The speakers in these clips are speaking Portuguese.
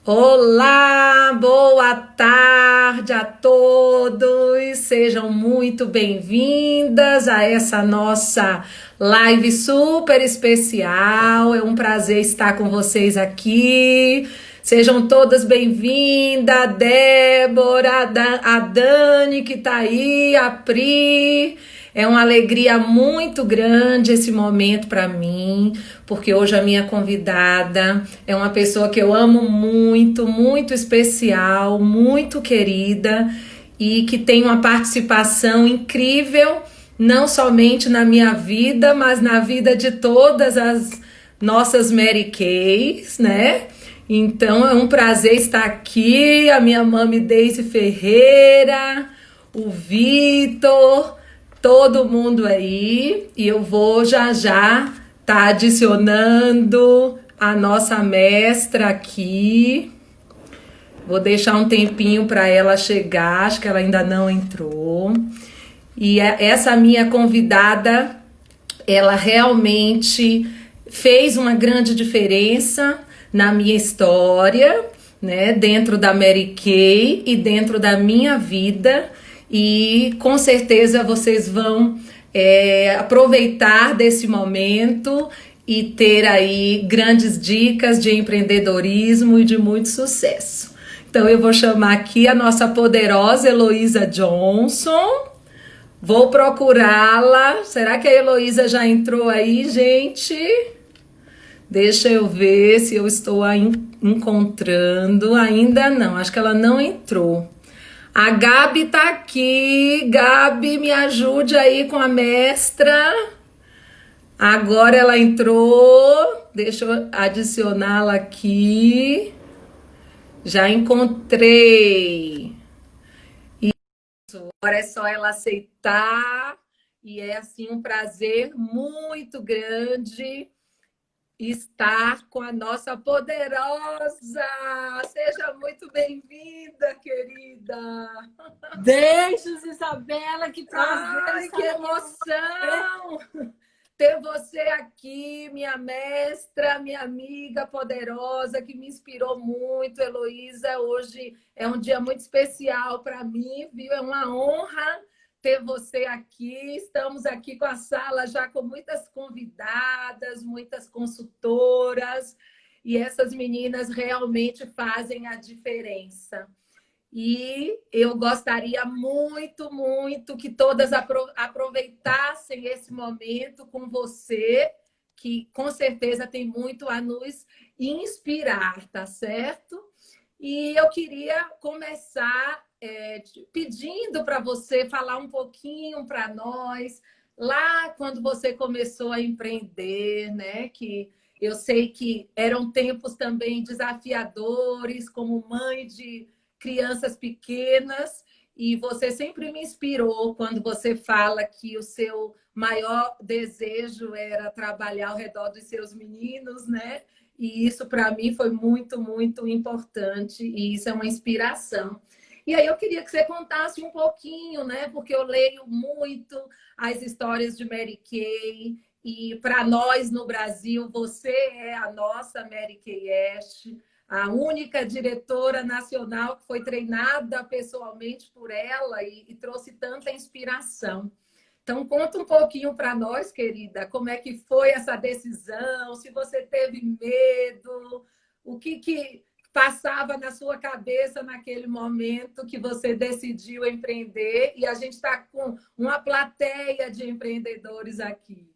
Olá, boa tarde a todos. Sejam muito bem-vindas a essa nossa live super especial. É um prazer estar com vocês aqui. Sejam todas bem-vindas, a Débora, a Dani que tá aí, a Pri. É uma alegria muito grande esse momento para mim, porque hoje a minha convidada é uma pessoa que eu amo muito, muito especial, muito querida e que tem uma participação incrível, não somente na minha vida, mas na vida de todas as nossas Mary Kays, né? Então é um prazer estar aqui, a minha mami Deise Ferreira, o Vitor, todo mundo aí, e eu vou já já tá adicionando a nossa mestra aqui. Vou deixar um tempinho para ela chegar, acho que ela ainda não entrou. E essa minha convidada, ela realmente fez uma grande diferença na minha história, né, dentro da Mary Kay e dentro da minha vida. E com certeza vocês vão aproveitar desse momento e ter aí grandes dicas de empreendedorismo e de muito sucesso. Então eu vou chamar aqui a nossa poderosa Heloísa Johnson. Vou procurá-la. Será que a Heloísa já entrou aí, gente? Deixa eu ver se eu estou a encontrando. Ainda não, acho que ela não entrou. A Gabi tá aqui. Gabi, me ajude aí com a mestra. Agora ela entrou. Deixa eu adicioná-la aqui. Já encontrei. Isso, agora é só ela aceitar. E é assim um prazer muito grande estar com a nossa poderosa. Seja muito bem-vinda, querida. Beijos, Isabela, que prazer. Ai, que emoção ter você aqui, minha mestra, minha amiga poderosa, que me inspirou muito, Heloísa. Hoje é um dia muito especial para mim, viu? É uma honra ter você aqui. Estamos aqui com a sala já com muitas convidadas, muitas consultoras, e essas meninas realmente fazem a diferença. E eu gostaria muito, muito que todas aproveitassem esse momento com você, que com certeza tem muito a nos inspirar, tá certo? E eu queria começar pedindo para você falar um pouquinho para nós, lá quando você começou a empreender, né? Que eu sei que eram tempos também desafiadores, como mãe de crianças pequenas, e você sempre me inspirou quando você fala que o seu maior desejo era trabalhar ao redor dos seus meninos, né? E isso para mim foi muito, muito importante, e isso é uma inspiração. E aí eu queria que você contasse um pouquinho, né? Porque eu leio muito as histórias de Mary Kay, e para nós no Brasil, você é a nossa Mary Kay Ash, a única diretora nacional que foi treinada pessoalmente por ela e trouxe tanta inspiração. Então, conta um pouquinho para nós, querida, como é que foi essa decisão, se você teve medo, o que passava na sua cabeça naquele momento que você decidiu empreender, e a gente está com uma plateia de empreendedores aqui.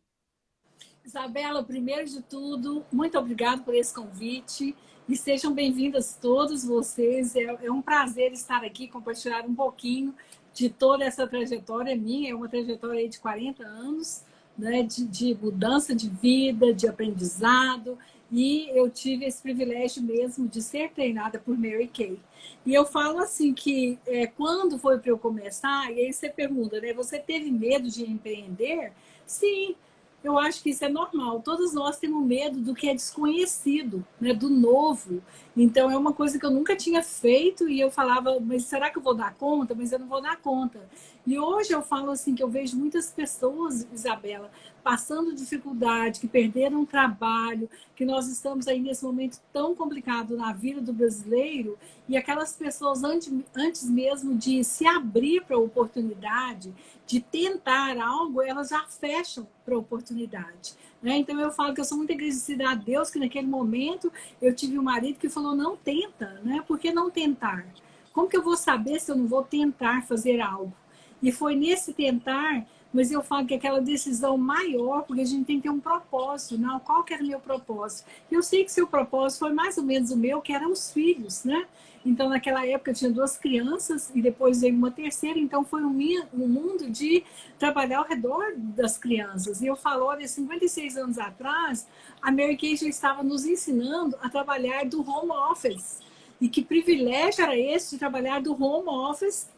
Isabela, primeiro de tudo, muito obrigada por esse convite e sejam bem-vindas todos vocês. É um prazer estar aqui, compartilhar um pouquinho de toda essa trajetória minha. É uma trajetória de 40 anos, né, de mudança de vida, de aprendizado, e eu tive esse privilégio mesmo de ser treinada por Mary Kay. E eu falo assim que quando foi para eu começar, e aí você pergunta, né, você teve medo de empreender? Sim, eu acho que isso é normal. Todos nós temos medo do que é desconhecido, né? Do novo. Então, é uma coisa que eu nunca tinha feito e eu falava, mas será que eu vou dar conta? Mas eu não vou dar conta. E hoje eu falo assim, que eu vejo muitas pessoas, Isabela, passando dificuldade, que perderam o trabalho, que nós estamos aí nesse momento tão complicado na vida do brasileiro, e aquelas pessoas, antes mesmo de se abrir para a oportunidade, de tentar algo, elas já fecham para a oportunidade. Né? Então eu falo que eu sou muito agradecida a Deus, que naquele momento eu tive um marido que falou, não tenta, né? Por que não tentar? Como que eu vou saber se eu não vou tentar fazer algo? E foi nesse tentar, mas eu falo que aquela decisão maior, porque a gente tem que ter um propósito, não? Qual que era o meu propósito? Eu sei que seu propósito foi mais ou menos o meu, que eram os filhos, né? Então, naquela época, eu tinha 2 crianças e depois veio uma terceira. Então, foi um mundo de trabalhar ao redor das crianças. E eu falo, olha, 56 anos atrás, a Mary Kay já estava nos ensinando a trabalhar do home office. E que privilégio era esse de trabalhar do home office,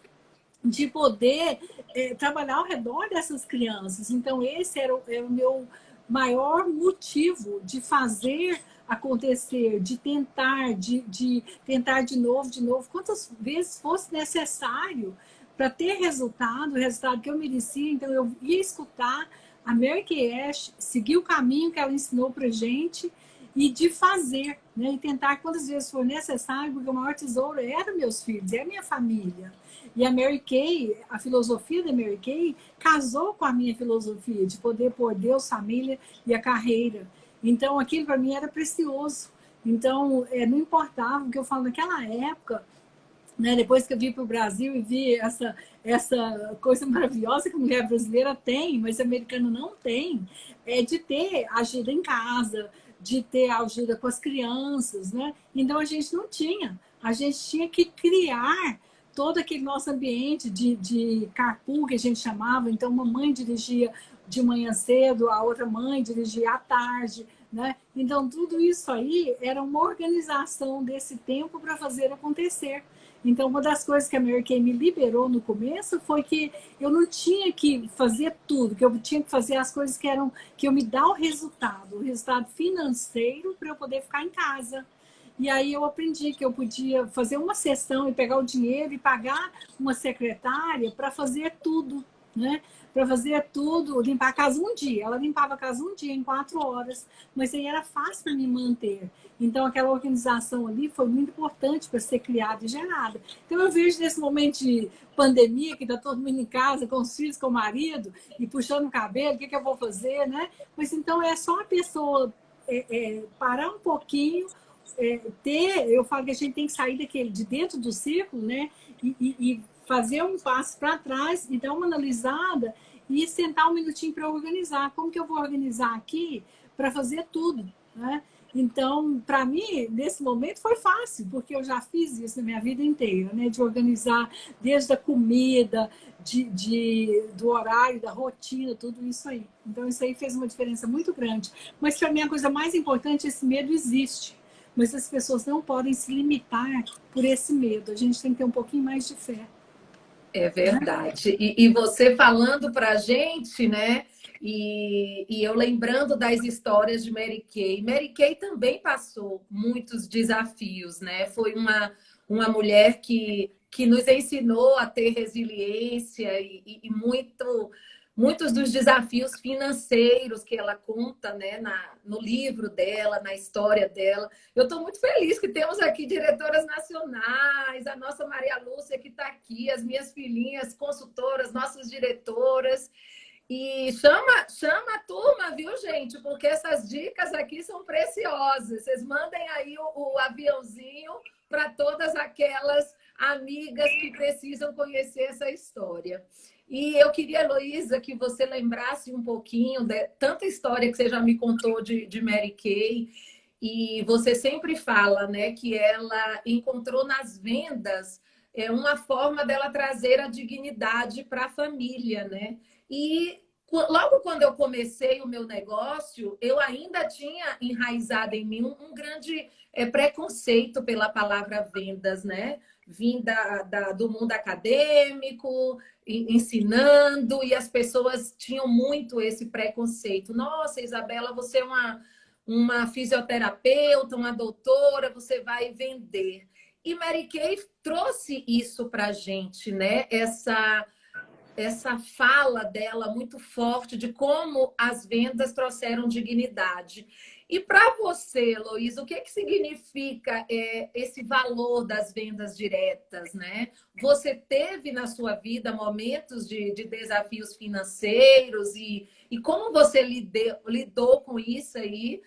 de poder trabalhar ao redor dessas crianças. Então, esse era o meu maior motivo de fazer acontecer, de tentar de novo, quantas vezes fosse necessário para ter resultado, o resultado que eu merecia. Então, eu ia escutar a Mary Kay Ash, seguir o caminho que ela ensinou para gente e de fazer, né? E tentar quantas vezes for necessário, porque o maior tesouro era meus filhos, é a minha família. E a Mary Kay, a filosofia da Mary Kay, casou com a minha filosofia de poder pôr Deus, família e a carreira. Então, aquilo para mim era precioso. Então, não importava, o que eu falo naquela época, né, depois que eu vim para o Brasil e vi essa coisa maravilhosa que a mulher brasileira tem, mas a americana não tem, é de ter ajuda em casa, de ter ajuda com as crianças, né? Então a gente não tinha. A gente tinha que criar todo aquele nosso ambiente de carpool que a gente chamava. Então, uma mãe dirigia de manhã cedo, a outra mãe dirigia à tarde, né? Então, tudo isso aí era uma organização desse tempo para fazer acontecer. Então, uma das coisas que a Mary Kay me liberou no começo foi que eu não tinha que fazer tudo, que eu tinha que fazer as coisas que eu me dar o resultado financeiro para eu poder ficar em casa. E aí eu aprendi que eu podia fazer uma sessão e pegar o dinheiro e pagar uma secretária para fazer tudo, né? Para fazer tudo, limpar a casa um dia. Ela limpava a casa um dia em 4 horas, mas aí era fácil para me manter. Então, aquela organização ali foi muito importante para ser criada e gerada. Então, eu vejo nesse momento de pandemia, que está todo mundo em casa, com os filhos, com o marido, e puxando o cabelo, o que eu vou fazer, né? Mas então é só a pessoa parar um pouquinho, eu falo que a gente tem que sair de dentro do círculo, né? E fazer um passo para trás e dar uma analisada e sentar um minutinho para organizar. Como que eu vou organizar aqui para fazer tudo, né? Então, para mim, nesse momento foi fácil, porque eu já fiz isso na minha vida inteira, né? De organizar desde a comida, do horário, da rotina, tudo isso aí. Então, isso aí fez uma diferença muito grande. Mas, para mim, a coisa mais importante, esse medo existe. Mas as pessoas não podem se limitar por esse medo. A gente tem que ter um pouquinho mais de fé. É verdade. E você falando para a gente, né? E eu lembrando das histórias de Mary Kay. Mary Kay também passou muitos desafios, né? Foi uma mulher que nos ensinou a ter resiliência e muitos dos desafios financeiros que ela conta, né, no livro dela, na história dela. Eu estou muito feliz que temos aqui diretoras nacionais, a nossa Maria Lúcia que está aqui, as minhas filhinhas consultoras, nossas diretoras. E chama a turma, viu, gente? Porque essas dicas aqui são preciosas. Vocês mandem aí o aviãozinho para todas aquelas amigas que precisam conhecer essa história. E eu queria, Heloísa, que você lembrasse um pouquinho de tanta história que você já me contou de Mary Kay. E você sempre fala, né, que ela encontrou nas vendas uma forma dela trazer a dignidade para a família, né? E logo quando eu comecei o meu negócio, eu ainda tinha enraizado em mim um grande preconceito pela palavra vendas, né? vinda do mundo acadêmico, ensinando, e as pessoas tinham muito esse preconceito. Nossa, Isabela, você é uma fisioterapeuta, uma doutora, você vai vender. E Mary Kay trouxe isso para a gente, né? Essa fala dela muito forte de como as vendas trouxeram dignidade. E para você, Heloísa, o que significa esse valor das vendas diretas, né? Você teve na sua vida momentos de desafios financeiros e como você lidou com isso aí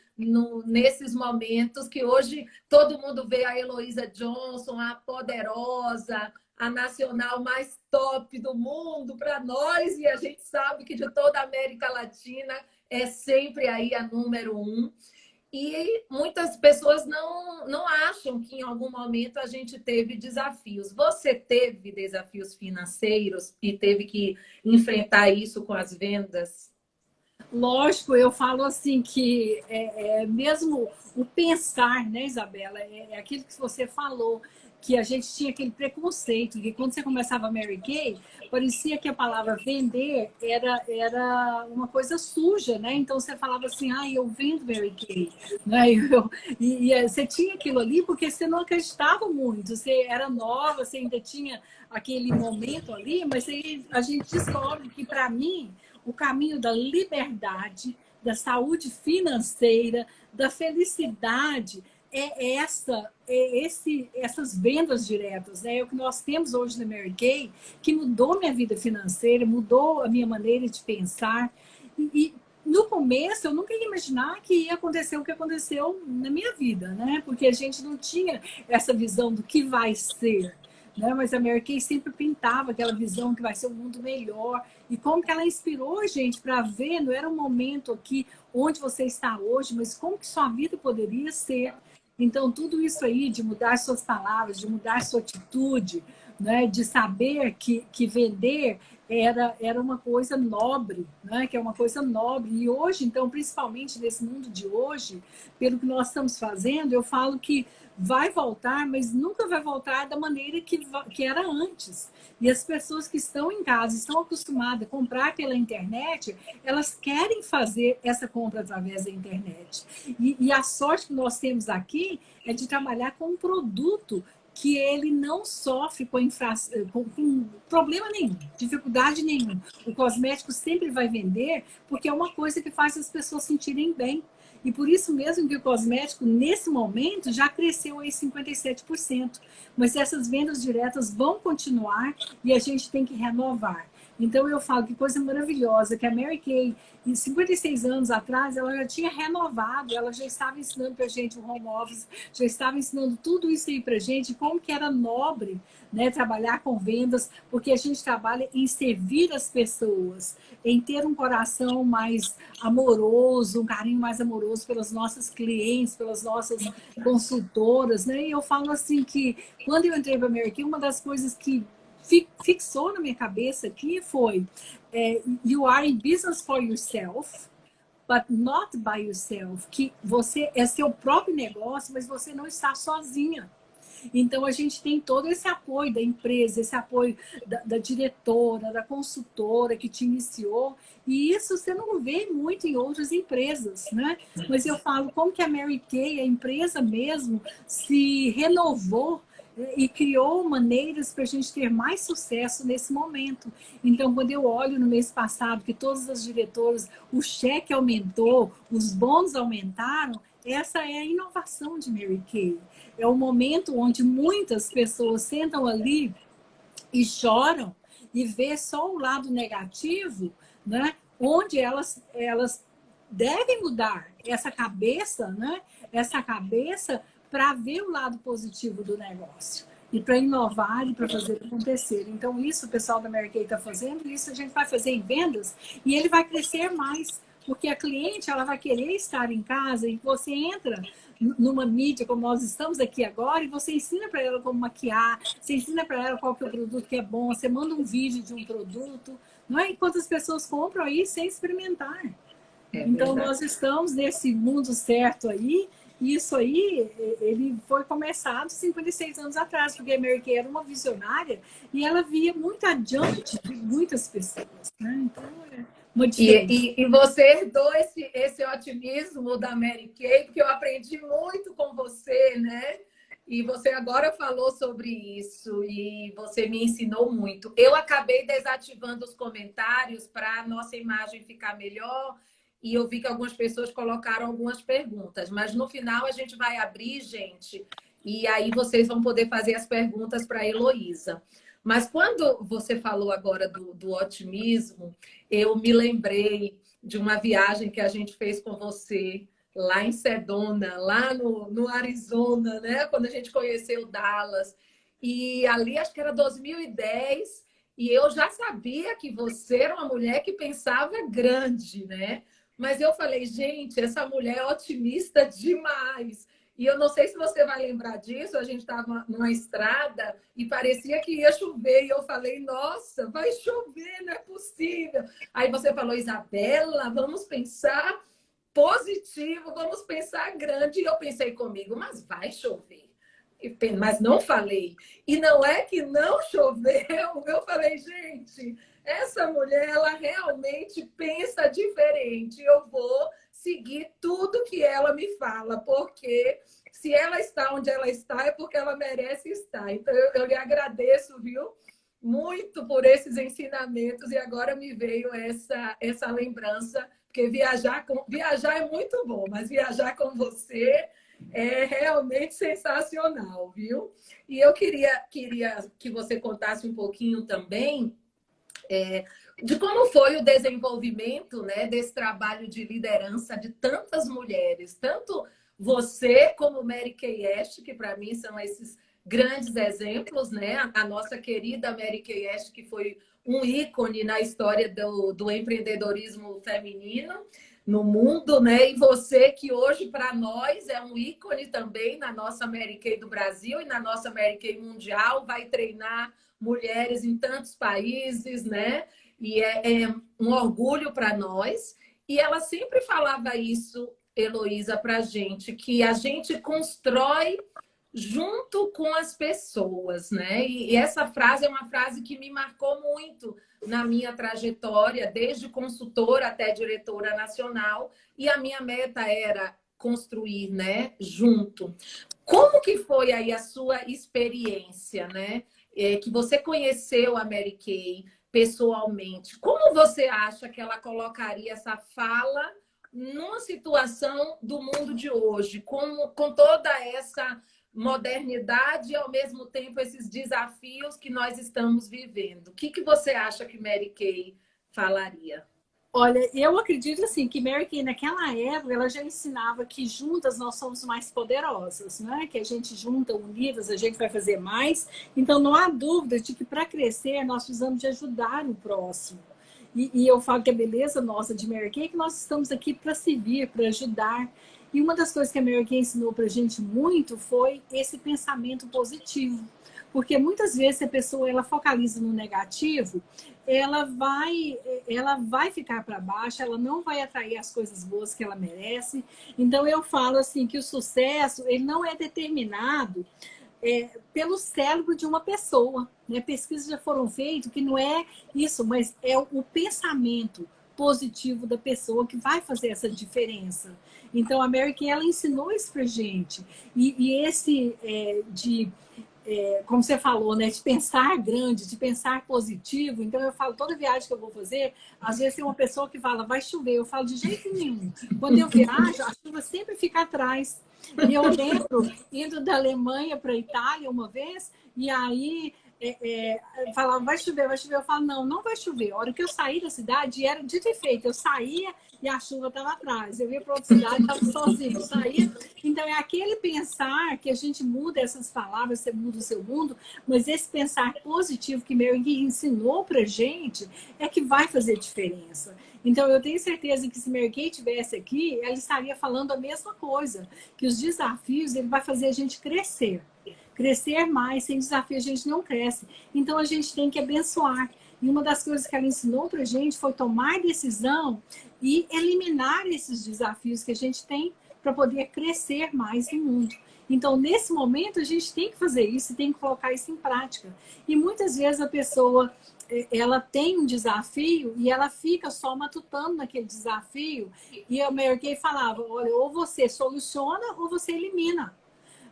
nesses momentos que hoje todo mundo vê a Heloísa Johnson, a poderosa, a nacional mais top do mundo para nós, e a gente sabe que de toda a América Latina é sempre aí a número um. E muitas pessoas não acham que em algum momento a gente teve desafios. Você teve desafios financeiros e teve que enfrentar isso com as vendas? Lógico, eu falo assim que mesmo o pensar, né, Isabela, é aquilo que você falou, que a gente tinha aquele preconceito, que quando você começava a Mary Kay, parecia que a palavra vender era uma coisa suja, né? Então você falava assim, eu vendo Mary Kay, né? Você tinha aquilo ali porque você não acreditava muito, você era nova, você ainda tinha aquele momento ali, mas aí a gente descobre que, para mim, o caminho da liberdade, da saúde financeira, da felicidade, essas vendas diretas, né? É o que nós temos hoje na Mary Kay, que mudou minha vida financeira, mudou a minha maneira de pensar. E no começo, eu nunca ia imaginar que ia acontecer o que aconteceu na minha vida, né? Porque a gente não tinha essa visão do que vai ser, né? Mas a Mary Kay sempre pintava aquela visão que vai ser um mundo melhor. E como que ela inspirou a gente para ver, não era um momento aqui onde você está hoje, mas como que sua vida poderia ser. Então, tudo isso aí de mudar suas palavras, de mudar sua atitude, né? De saber que vender era uma coisa nobre, né? Que é uma coisa nobre. E hoje, então, principalmente nesse mundo de hoje, pelo que nós estamos fazendo, eu falo que vai voltar, mas nunca vai voltar da maneira que era antes. E as pessoas que estão em casa, estão acostumadas a comprar pela internet, elas querem fazer essa compra através da internet. E a sorte que nós temos aqui é de trabalhar com um produto que ele não sofre com problema nenhum, dificuldade nenhuma. O cosmético sempre vai vender porque é uma coisa que faz as pessoas sentirem bem. E por isso mesmo que o cosmético, nesse momento, já cresceu aí 57%. Mas essas vendas diretas vão continuar e a gente tem que renovar. Então eu falo que coisa maravilhosa, que a Mary Kay, em 56 anos atrás, ela já tinha renovado, ela já estava ensinando para a gente o home office, já estava ensinando tudo isso aí para a gente, como que era nobre, né, trabalhar com vendas, porque a gente trabalha em servir as pessoas, em ter um coração mais amoroso, um carinho mais amoroso pelas nossas clientes, pelas nossas consultoras, né? E eu falo assim que quando eu entrei para a Mary Kay, uma das coisas que fixou na minha cabeça aqui foi you are in business for yourself, but not by yourself. Que você é seu próprio negócio, mas você não está sozinha. Então, a gente tem todo esse apoio da empresa, esse apoio da diretora, da consultora que te iniciou. E isso você não vê muito em outras empresas, né? Mas eu falo como que a Mary Kay, a empresa mesmo, se renovou e criou maneiras para a gente ter mais sucesso nesse momento. Então, quando eu olho no mês passado que todas as diretoras, o cheque aumentou, os bônus aumentaram, essa é a inovação de Mary Kay. É o momento onde muitas pessoas sentam ali e choram e vê só o lado negativo, né? Onde elas devem mudar essa cabeça, né? Essa cabeça para ver o lado positivo do negócio e para inovar e para fazer acontecer. Então, isso o pessoal da Mary Kay está fazendo, isso a gente vai fazer em vendas e ele vai crescer mais, porque a cliente ela vai querer estar em casa e você entra numa mídia como nós estamos aqui agora e você ensina para ela como maquiar, você ensina para ela qual que é o produto que é bom, você manda um vídeo de um produto, não é? Enquanto as pessoas compram aí sem experimentar. Então, nós estamos nesse mundo certo aí isso aí, ele foi começado 56 anos atrás, porque a Mary Kay era uma visionária e ela via muito adiante de muitas pessoas, né? Então, é uma diferença. E você herdou esse otimismo da Mary Kay, porque eu aprendi muito com você, né? E você agora falou sobre isso e você me ensinou muito. Eu acabei desativando os comentários para a nossa imagem ficar melhor e eu vi que algumas pessoas colocaram algumas perguntas, mas no final a gente vai abrir, gente, e aí vocês vão poder fazer as perguntas para a Heloísa. Mas quando você falou agora do otimismo, eu me lembrei de uma viagem que a gente fez com você lá em Sedona, lá no Arizona, né? Quando a gente conheceu Dallas. E ali, acho que era 2010, e eu já sabia que você era uma mulher que pensava grande, né? Mas eu falei, gente, essa mulher é otimista demais. E eu não sei se você vai lembrar disso, a gente estava numa estrada e parecia que ia chover. E eu falei, nossa, vai chover, não é possível. Aí você falou, Isabela, vamos pensar positivo, vamos pensar grande. E eu pensei comigo, mas vai chover. Mas não falei. E não é que não choveu. Eu falei, gente, essa mulher, ela realmente pensa diferente. Eu vou seguir tudo que ela me fala, porque se ela está onde ela está, é porque ela merece estar. Então, eu lhe agradeço, viu? Muito por esses ensinamentos. E agora me veio essa lembrança, porque viajar é muito bom, mas viajar com você é realmente sensacional, viu? E eu queria que você contasse um pouquinho também de como foi o desenvolvimento, né, desse trabalho de liderança de tantas mulheres, tanto você como Mary Kay Ash, que para mim são esses grandes exemplos, né? A nossa querida Mary Kay Ash, que foi um ícone na história do empreendedorismo feminino no mundo, né? E você que hoje para nós é um ícone também na nossa Mary Kay do Brasil e na nossa Mary Kay mundial, vai treinar mulheres em tantos países, né? E é um orgulho para nós. E ela sempre falava isso, Heloísa, para a gente, que a gente constrói junto com as pessoas, né? E essa frase é uma frase que me marcou muito na minha trajetória, desde consultora até diretora nacional, e a minha meta era construir, né, junto. Como que foi aí a sua experiência, né? Que você conheceu a Mary Kay pessoalmente. Como você acha que ela colocaria essa fala numa situação do mundo de hoje, com toda essa modernidade e, ao mesmo tempo, esses desafios que nós estamos vivendo? O que você acha que Mary Kay falaria? Olha, eu acredito assim que Mary Kay naquela época ela já ensinava que juntas nós somos mais poderosas, né? Que a gente junta, unidas, a gente vai fazer mais. Então não há dúvida de que para crescer nós precisamos de ajudar o próximo. E eu falo que a beleza nossa de Mary Kay é que nós estamos aqui para servir, para ajudar. E uma das coisas que a Mary Kay ensinou para a gente muito foi esse pensamento positivo. Porque muitas vezes a pessoa ela focaliza no negativo, ela vai ficar para baixo, ela não vai atrair as coisas boas que ela merece. Então eu falo assim que o sucesso ele não é determinado pelo cérebro de uma pessoa, né? Pesquisas já foram feitas que não é isso, mas é o pensamento positivo da pessoa que vai fazer essa diferença. Então a Mary Kay ela ensinou isso pra gente e esse como você falou, né, de pensar grande, de pensar positivo. Então eu falo, toda viagem que eu vou fazer, às vezes tem uma pessoa que fala, vai chover. Eu falo, de jeito nenhum. Quando eu viajo, a chuva sempre fica atrás. E eu lembro, indo da Alemanha para a Itália uma vez, e aí falava, vai chover, vai chover. Eu falo, não vai chover. A hora que eu saí da cidade, era dito e feito. Eu saía e a chuva estava atrás. Eu ia para outra cidade, estava sozinho. Eu saía. Então, é aquele pensar que a gente muda essas palavras, você muda o seu mundo, mas esse pensar positivo que Mary Kay ensinou para gente é que vai fazer diferença. Então, eu tenho certeza que se Mary Kay estivesse aqui, ela estaria falando a mesma coisa, que os desafios ele vai fazer a gente crescer. Crescer mais, sem desafio a gente não cresce. Então a gente tem que abençoar. E uma das coisas que ela ensinou pra gente foi tomar decisão e eliminar esses desafios que a gente tem para poder crescer mais no mundo. Então, nesse momento, a gente tem que fazer isso, tem que colocar isso em prática. E muitas vezes a pessoa, ela tem um desafio e ela fica só matutando naquele desafio. E a Mary Kay falava, olha, ou você soluciona ou você elimina.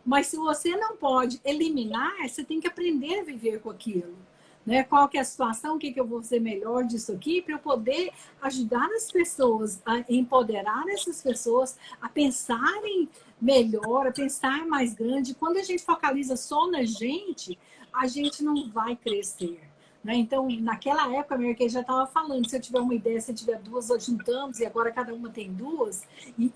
Mas se você não pode eliminar, você tem que aprender a viver com aquilo. Né? Qual que é a situação, o que eu vou fazer melhor disso aqui, para eu poder ajudar as pessoas, a empoderar essas pessoas, a pensarem melhor, a pensar mais grande. Quando a gente focaliza só na gente, a gente não vai crescer. Né? Então, naquela época, a Mary Kay já estava falando, se eu tiver uma ideia, se eu tiver duas, nós juntamos, e agora cada uma tem duas,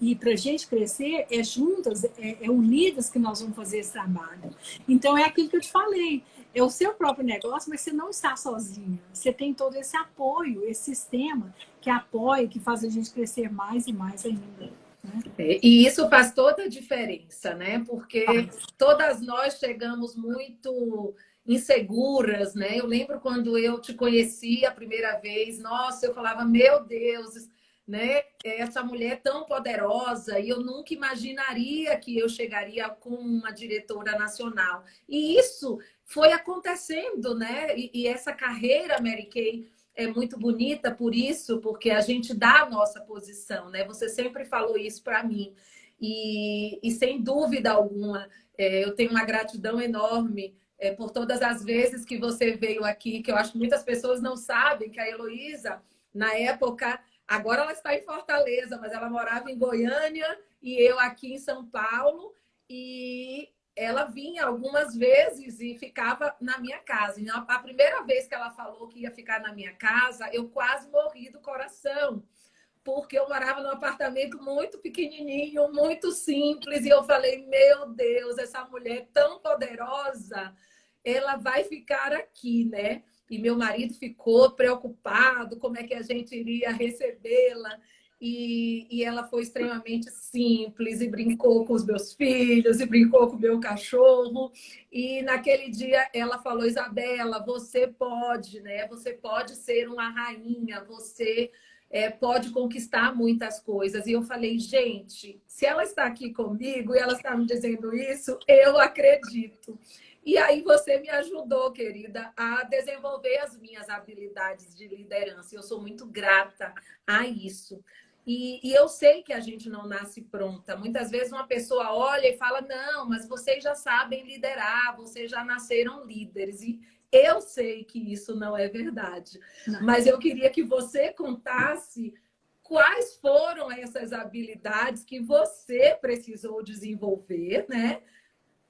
e para a gente crescer, é juntas, é unidas que nós vamos fazer esse trabalho. Então, é aquilo que eu te falei, é o seu próprio negócio, mas você não está sozinha. Você tem todo esse apoio, esse sistema que apoia, que faz a gente crescer mais e mais ainda. Né? E isso faz toda a diferença, né? Porque todas nós chegamos muito inseguras, né? Eu lembro quando eu te conheci a primeira vez, nossa, eu falava, meu Deus, né? Essa mulher tão poderosa, e eu nunca imaginaria que eu chegaria como uma diretora nacional. E isso foi acontecendo, né? E essa carreira, Mary Kay, é muito bonita por isso, porque a gente dá a nossa posição, né? Você sempre falou isso para mim. E sem dúvida alguma, eu tenho uma gratidão enorme por todas as vezes que você veio aqui, que eu acho que muitas pessoas não sabem que a Heloísa, na época, agora ela está em Fortaleza, mas ela morava em Goiânia e eu aqui em São Paulo, e ela vinha algumas vezes e ficava na minha casa. E a primeira vez que ela falou que ia ficar na minha casa, eu quase morri do coração, porque eu morava num apartamento muito pequenininho, muito simples, e eu falei, meu Deus, essa mulher tão poderosa, ela vai ficar aqui, né? E meu marido ficou preocupado como é que a gente iria recebê-la. E ela foi extremamente simples e brincou com os meus filhos e brincou com o meu cachorro. E naquele dia ela falou, Isabela, você pode, né? Você pode ser uma rainha, você pode conquistar muitas coisas. E eu falei, gente, se ela está aqui comigo e ela está me dizendo isso, eu acredito. E aí você me ajudou, querida, a desenvolver as minhas habilidades de liderança. Eu sou muito grata a isso. E eu sei que a gente não nasce pronta. Muitas vezes uma pessoa olha e fala, não, mas vocês já sabem liderar, vocês já nasceram líderes. E eu sei que isso não é verdade. Não. Mas eu queria que você contasse quais foram essas habilidades que você precisou desenvolver, né?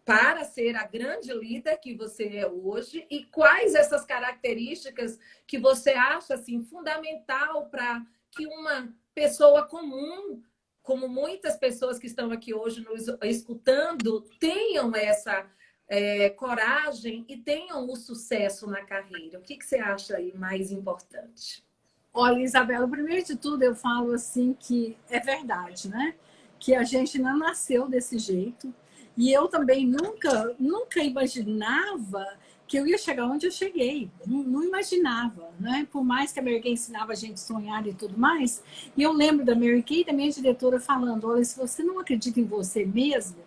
Para ser a grande líder que você é hoje, e quais essas características que você acha assim fundamental para que uma pessoa comum, como muitas pessoas que estão aqui hoje nos escutando, tenham essa coragem e tenham o sucesso na carreira. O que você acha aí mais importante? Olha, Isabela, primeiro de tudo eu falo assim que é verdade, né? Que a gente não nasceu desse jeito. E eu também nunca imaginava que eu ia chegar onde eu cheguei. Não imaginava, né? Por mais que a Mary Kay ensinava a gente a sonhar e tudo mais. E eu lembro da Mary Kay, da minha diretora, falando, olha, se você não acredita em você mesmo,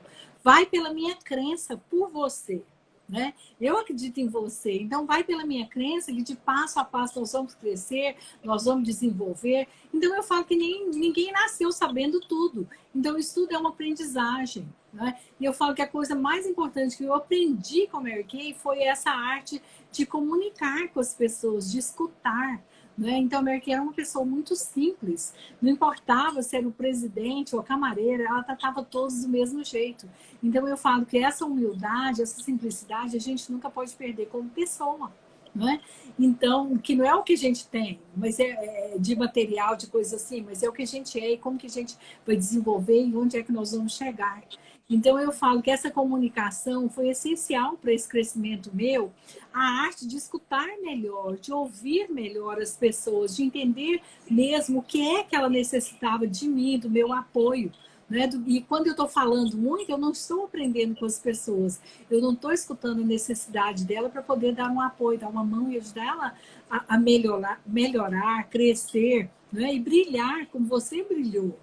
vai pela minha crença por você. Né? Eu acredito em você, então vai pela minha crença que de passo a passo nós vamos crescer, nós vamos desenvolver. Então eu falo que ninguém nasceu sabendo tudo, então isso tudo é uma aprendizagem, né? E eu falo que a coisa mais importante que eu aprendi com a Mary Kay foi essa arte de comunicar com as pessoas, de escutar. Né? Então, a Mary Kay era uma pessoa muito simples. Não importava se era o presidente ou a camareira, ela tratava todos do mesmo jeito. Então, eu falo que essa humildade, essa simplicidade, a gente nunca pode perder como pessoa. Né? Então, que não é o que a gente tem, mas é de material, de coisa assim, mas é o que a gente é e como que a gente vai desenvolver e onde é que nós vamos chegar. Então, eu falo que essa comunicação foi essencial para esse crescimento meu, a arte de escutar melhor, de ouvir melhor as pessoas, de entender mesmo o que é que ela necessitava de mim, do meu apoio. Né? E quando eu estou falando muito, eu não estou aprendendo com as pessoas, eu não estou escutando a necessidade dela para poder dar um apoio, dar uma mão e ajudar ela a melhorar, crescer, né? E brilhar como você brilhou.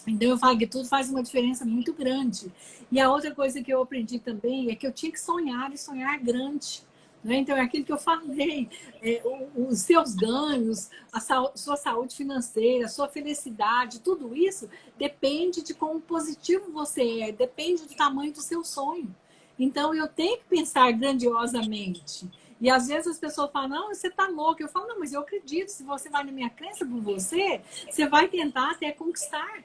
Então, eu falo que tudo faz uma diferença muito grande. E a outra coisa que eu aprendi também é que eu tinha que sonhar e sonhar grande. Né? Então, é aquilo que eu falei: os seus ganhos, sua saúde financeira, sua felicidade, tudo isso depende de quão positivo você é, depende do tamanho do seu sonho. Então, eu tenho que pensar grandiosamente. E às vezes as pessoas falam: não, você está louco. Eu falo: não, mas eu acredito. Se você vai na minha crença por você, você vai tentar até conquistar.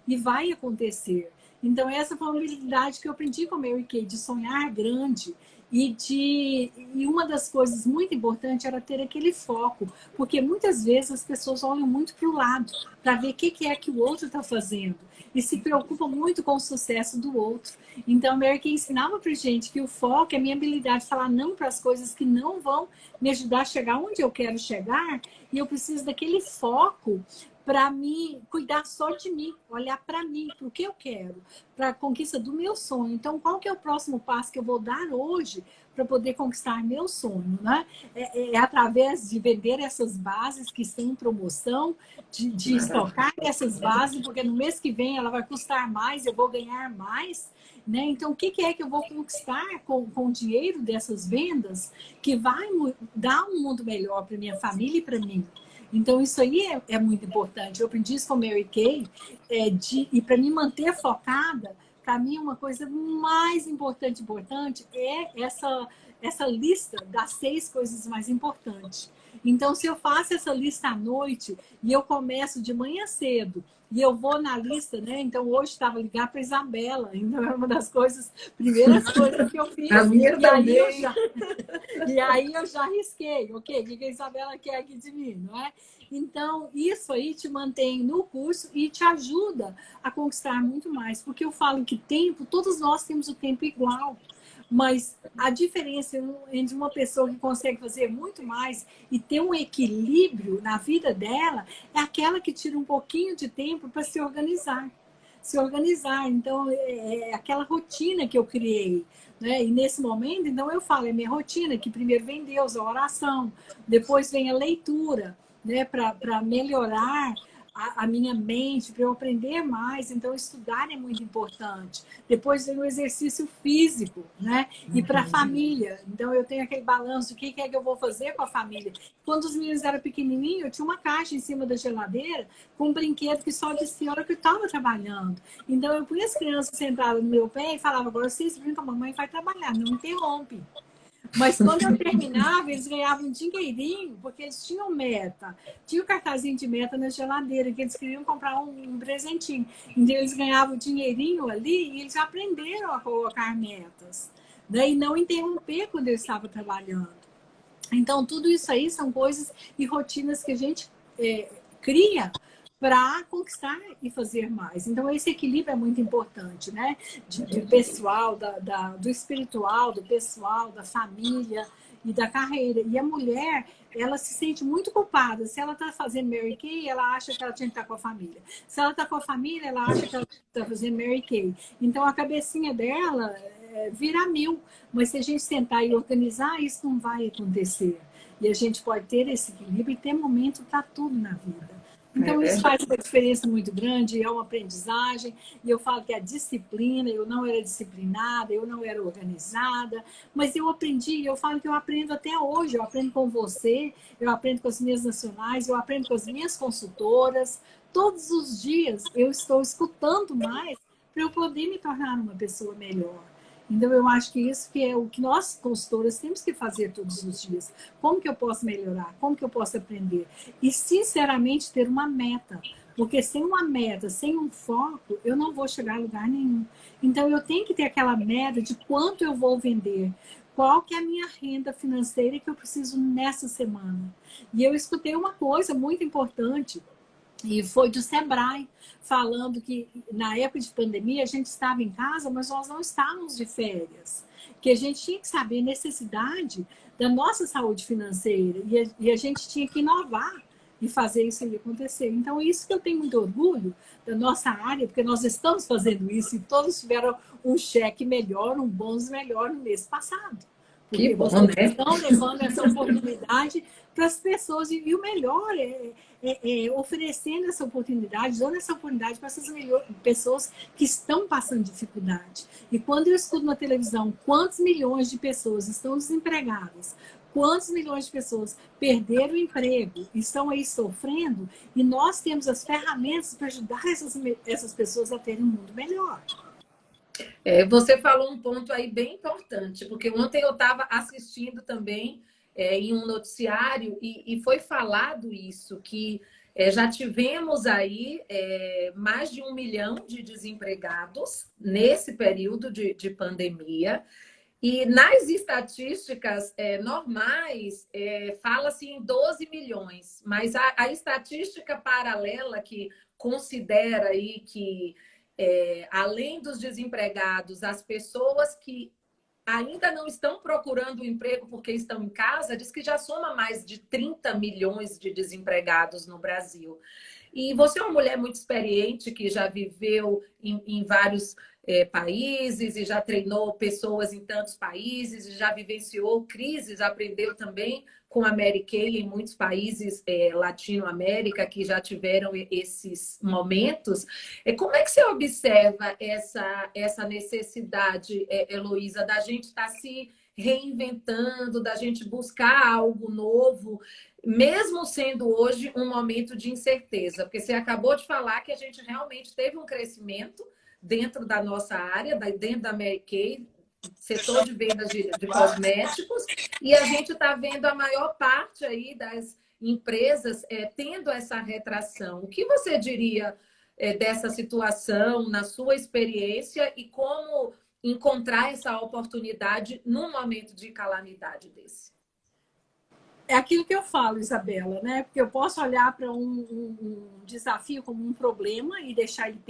E vai acontecer. Então, essa foi uma habilidade que eu aprendi com a Mary Kay, de sonhar grande. E uma das coisas muito importantes era ter aquele foco, porque muitas vezes as pessoas olham muito para o lado, para ver o que é que o outro está fazendo, e se preocupam muito com o sucesso do outro. Então, a Mary Kay ensinava para gente que o foco é a minha habilidade de falar não para as coisas que não vão me ajudar a chegar onde eu quero chegar, e eu preciso daquele foco para mim cuidar só de mim, olhar para mim, para o que eu quero, para a conquista do meu sonho. Então, qual que é o próximo passo que eu vou dar hoje para poder conquistar meu sonho, né? É através de vender essas bases que estão em promoção, de estocar essas bases, porque no mês que vem ela vai custar mais, eu vou ganhar mais, né? Então, o que é que eu vou conquistar com o dinheiro dessas vendas que vai dar um mundo melhor para minha família e para mim? Então, isso aí é muito importante. Eu aprendi isso com a Mary Kay, e para me manter focada, para mim, uma coisa mais importante é essa lista das 6 coisas mais importantes. Então, se eu faço essa lista à noite e eu começo de manhã cedo e eu vou na lista, né? Então, hoje estava ligar para a Isabela. Então, é uma das primeiras coisas que eu fiz. A minha também. E aí eu já risquei, ok? O que a Isabela quer aqui de mim, não é? Então, isso aí te mantém no curso e te ajuda a conquistar muito mais. Porque eu falo que tempo, todos nós temos o tempo igual. Mas a diferença entre uma pessoa que consegue fazer muito mais e ter um equilíbrio na vida dela é aquela que tira um pouquinho de tempo para se organizar. Se organizar. Então, é aquela rotina que eu criei. Né? E nesse momento, então eu falo, é minha rotina, que primeiro vem Deus, a oração, depois vem a leitura, né? Para melhorar a minha mente, para eu aprender mais. Então, estudar é muito importante. Depois vem o exercício físico, né? E para a família. Então, eu tenho aquele balanço, o que é que eu vou fazer com a família? Quando os meninos eram pequenininhos, eu tinha uma caixa em cima da geladeira com um brinquedo que só dizia a hora que eu estava trabalhando. Então, eu punha as crianças sentadas no meu pé e falava: agora vocês brincam, a mamãe vai trabalhar, não interrompe. Mas quando eu terminava, eles ganhavam um dinheirinho, porque eles tinham meta. Tinha o cartazinho de meta na geladeira, que eles queriam comprar um presentinho. Então, eles ganhavam um dinheirinho ali e eles aprenderam a colocar metas. Né? E não interromper quando eu estava trabalhando. Então, tudo isso aí são coisas e rotinas que a gente cria para conquistar e fazer mais. Então, esse equilíbrio é muito importante, né? De pessoal, do espiritual, do pessoal, da família e da carreira. E a mulher, ela se sente muito culpada. Se ela está fazendo Mary Kay, ela acha que ela tinha que estar com a família. Se ela está com a família, ela acha que ela está fazendo Mary Kay. Então, a cabecinha dela vira 1000. Mas se a gente sentar e organizar, isso não vai acontecer. E a gente pode ter esse equilíbrio e ter momento para tudo na vida. Então, isso faz uma diferença muito grande, é uma aprendizagem. E eu falo que a disciplina, eu não era disciplinada, eu não era organizada, mas eu aprendi, eu falo que eu aprendo até hoje. Eu aprendo com você, eu aprendo com as minhas nacionais, eu aprendo com as minhas consultoras. Todos os dias eu estou escutando mais para eu poder me tornar uma pessoa melhor. Então, eu acho que isso que é o que nós, consultoras, temos que fazer todos os dias. Como que eu posso melhorar? Como que eu posso aprender? E, sinceramente, ter uma meta. Porque sem uma meta, sem um foco, eu não vou chegar a lugar nenhum. Então, eu tenho que ter aquela meta de quanto eu vou vender. Qual que é a minha renda financeira que eu preciso nessa semana? E eu escutei uma coisa muito importante, e foi do Sebrae, falando que na época de pandemia a gente estava em casa, mas nós não estávamos de férias. Que a gente tinha que saber a necessidade da nossa saúde financeira e a gente tinha que inovar e fazer isso acontecer. Então, isso que eu tenho muito orgulho da nossa área, porque nós estamos fazendo isso e todos tiveram um cheque melhor, um bônus melhor no mês passado. Que porque bom, vocês né? estão levando essa oportunidade para as pessoas. E o melhor é oferecendo essa oportunidade, dando essa oportunidade para essas pessoas que estão passando dificuldade. E quando eu escuto na televisão quantos milhões de pessoas estão desempregadas, quantos milhões de pessoas perderam o emprego, estão aí sofrendo, e nós temos as ferramentas para ajudar essas pessoas a terem um mundo melhor. Você falou um ponto aí bem importante, porque ontem eu estava assistindo também em um noticiário e foi falado isso, que já tivemos aí mais de 1 milhão de desempregados nesse período de pandemia. E nas estatísticas normais, fala-se em 12 milhões, mas a estatística paralela que considera aí que, além dos desempregados, as pessoas que ainda não estão procurando emprego porque estão em casa, diz que já soma mais de 30 milhões de desempregados no Brasil. E você é uma mulher muito experiente, que já viveu em vários países e já treinou pessoas em tantos países, e já vivenciou crises, aprendeu também com a Mary Kay em muitos países Latino-América que já tiveram esses momentos. Como é que você observa essa necessidade, Heloísa, da gente estar se reinventando, da gente buscar algo novo, mesmo sendo hoje um momento de incerteza? Porque você acabou de falar que a gente realmente teve um crescimento dentro da nossa área, dentro da Mary Kay, setor de vendas de cosméticos, e a gente está vendo a maior parte aí das empresas tendo essa retração. O que você diria dessa situação, na sua experiência, e como encontrar essa oportunidade num momento de calamidade desse? É aquilo que eu falo, Isabela, né? Porque eu posso olhar para um desafio como um problema e deixar ele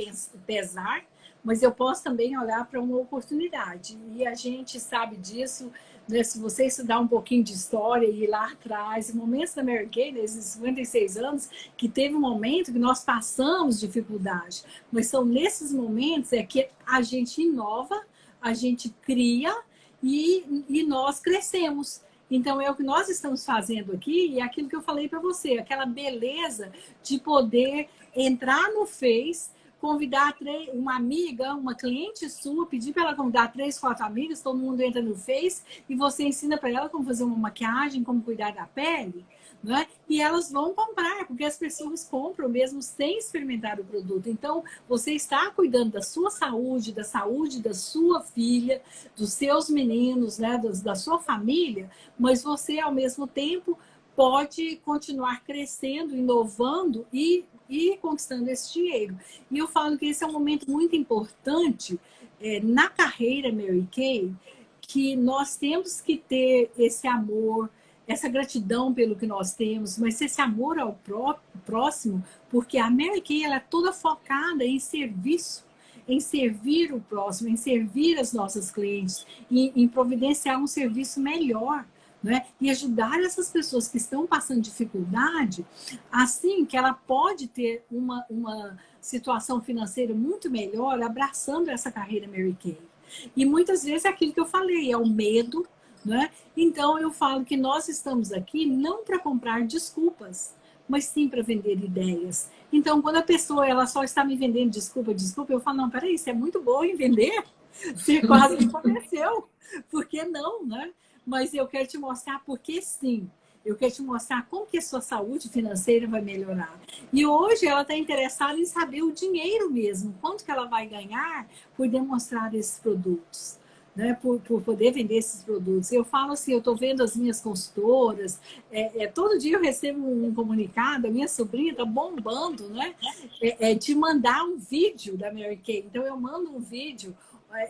pesar, mas eu posso também olhar para uma oportunidade. E a gente sabe disso, né? Se você estudar um pouquinho de história e ir lá atrás, em momentos da Mary Kay, nesses 56 anos, que teve um momento que nós passamos dificuldade, mas são nesses momentos que a gente inova, a gente cria e nós crescemos. Então, é o que nós estamos fazendo aqui, e é aquilo que eu falei para você, aquela beleza de poder entrar no Face, convidar uma amiga, uma cliente sua, pedir para ela convidar 3, 4 amigas, todo mundo entra no Face, e você ensina para ela como fazer uma maquiagem, como cuidar da pele, né? E elas vão comprar, porque as pessoas compram mesmo sem experimentar o produto. Então, você está cuidando da sua saúde da sua filha, dos seus meninos, né? Da sua família, mas você, ao mesmo tempo, pode continuar crescendo, inovando e conquistando esse dinheiro. E eu falo que esse é um momento muito importante na carreira Mary Kay, que nós temos que ter esse amor, essa gratidão pelo que nós temos, mas esse amor ao próximo, porque a Mary Kay ela é toda focada em serviço, em servir o próximo, em servir as nossas clientes, em providenciar um serviço melhor, né? E ajudar essas pessoas que estão passando dificuldade, assim que ela pode ter uma situação financeira muito melhor, abraçando essa carreira Mary Kay. E muitas vezes é aquilo que eu falei, é o medo, né? Então eu falo que nós estamos aqui não para comprar desculpas, mas sim para vender ideias. Então, quando a pessoa ela só está me vendendo desculpa, eu falo, não, peraí, isso é muito bom em vender, você quase me convenceu, por que não, né? Mas eu quero te mostrar por que sim. Eu quero te mostrar como que a sua saúde financeira vai melhorar. E hoje ela está interessada em saber o dinheiro mesmo, quanto que ela vai ganhar por demonstrar esses produtos, né? Por poder vender esses produtos. Eu falo assim, eu estou vendo as minhas consultoras, todo dia eu recebo um comunicado, a minha sobrinha está bombando, né? De mandar um vídeo da Mary Kay. Então eu mando um vídeo,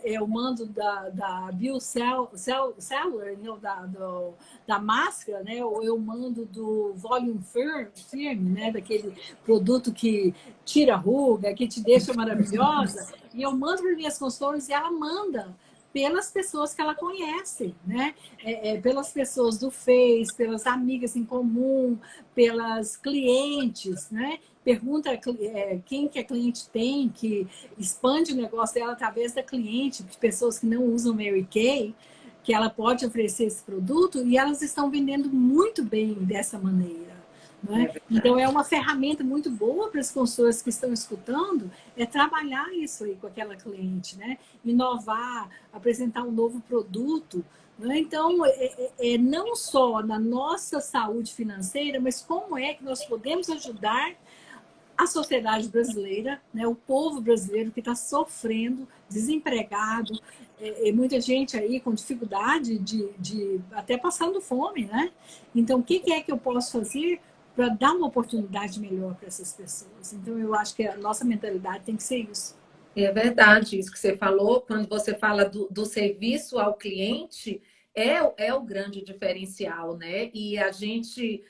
eu mando da Bill Seller, da máscara, né? Ou eu mando do Volume Firme, né? Daquele produto que tira ruga, que te deixa maravilhosa. E eu mando para minhas consultoras e ela manda pelas pessoas que ela conhece, né? Pelas pessoas do Face, pelas amigas em comum, pelas clientes, né? Pergunta quem que a cliente tem, que expande o negócio dela através da cliente, pessoas que não usam Mary Kay. que ela pode oferecer esse produto e elas estão vendendo muito bem dessa maneira. Né? Então, é uma ferramenta muito boa para as consultoras que estão escutando, é trabalhar isso aí com aquela cliente, né? Inovar, apresentar um novo produto. Né? Então, não só na nossa saúde financeira, mas como é que nós podemos ajudar a sociedade brasileira, né? O povo brasileiro que está sofrendo, desempregado, muita gente aí com dificuldade de até passando fome, né? Então, o que é que eu posso fazer para dar uma oportunidade melhor para essas pessoas? Então, eu acho que a nossa mentalidade tem que ser isso. É verdade, isso que você falou, quando você fala do serviço ao cliente, é o grande diferencial, né? E a gente,